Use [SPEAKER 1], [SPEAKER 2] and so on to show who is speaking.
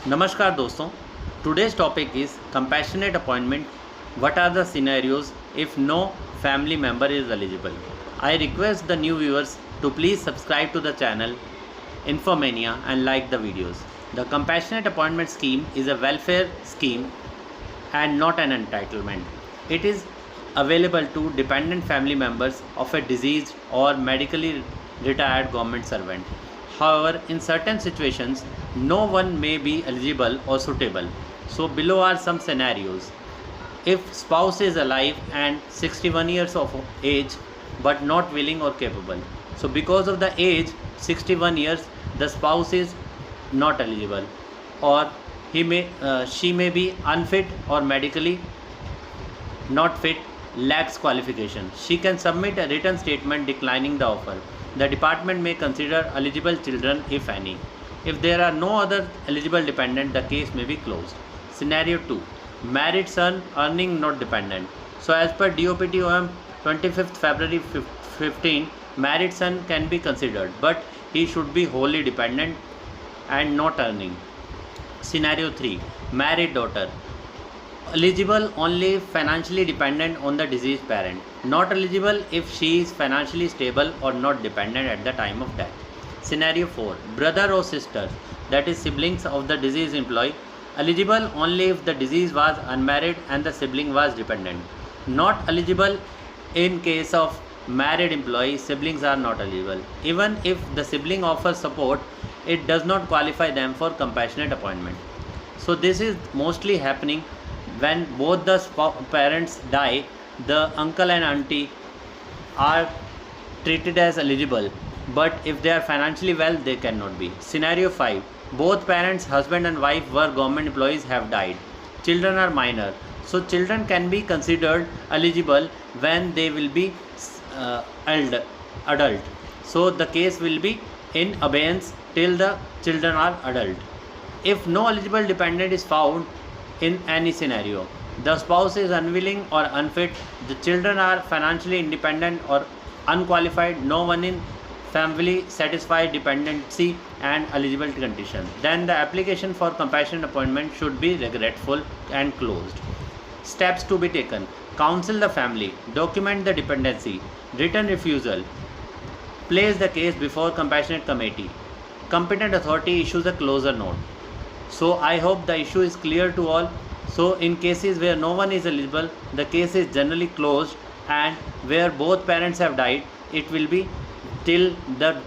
[SPEAKER 1] नमस्कार दोस्तों, today's topic is compassionate appointment. What are the scenarios if no family member is eligible? I request the new viewers to please subscribe to the channel Infomania and like the videos. The compassionate appointment scheme is a welfare scheme and not an entitlement. It is available to dependent family members of a deceased or medically retired government servant. However, in certain situations, no one may be eligible or suitable. So, below are some scenarios. If spouse is alive and 61 years of age but not willing or capable. So, because of the age 61 years, the spouse is not eligible, or she may be unfit or medically not fit, lacks qualification. She can submit a written statement declining the offer. The department may consider eligible children if any. If there are no other eligible dependent, the case may be closed. Scenario 2. Married son earning not dependent. So as per DOPTOM 25th February 15, married son can be considered, but he should be wholly dependent and not earning. Scenario 3. Married daughter. Eligible only financially dependent on the deceased parent. Not eligible if she is financially stable or not dependent at the time of death. Scenario 4. Brother or sister, that is siblings of the deceased employee. Eligible only if the deceased was unmarried and the sibling was dependent. Not eligible in case of married employee, siblings are not eligible. Even if the sibling offers support, it does not qualify them for compassionate appointment. So this is mostly happening when both the parents die. The uncle and auntie are treated as eligible, but if they are financially well, they cannot be. Scenario 5. Both parents, husband and wife, were government employees, have died. Children are minor. So children can be considered eligible when they will be adult. So the case will be in abeyance till the children are adult. If no eligible dependent is found in any scenario, the spouse is unwilling or unfit, the children are financially independent or unqualified, no one in family satisfied dependency and eligibility condition, then the application for compassionate appointment should be regretful and closed. Steps to be taken: counsel the family, document the dependency, written refusal, place the case before compassionate committee, competent authority issues a closure note. So I hope the issue is clear to all. So in cases where no one is eligible, the case is generally closed, and where both parents have died, it will be till the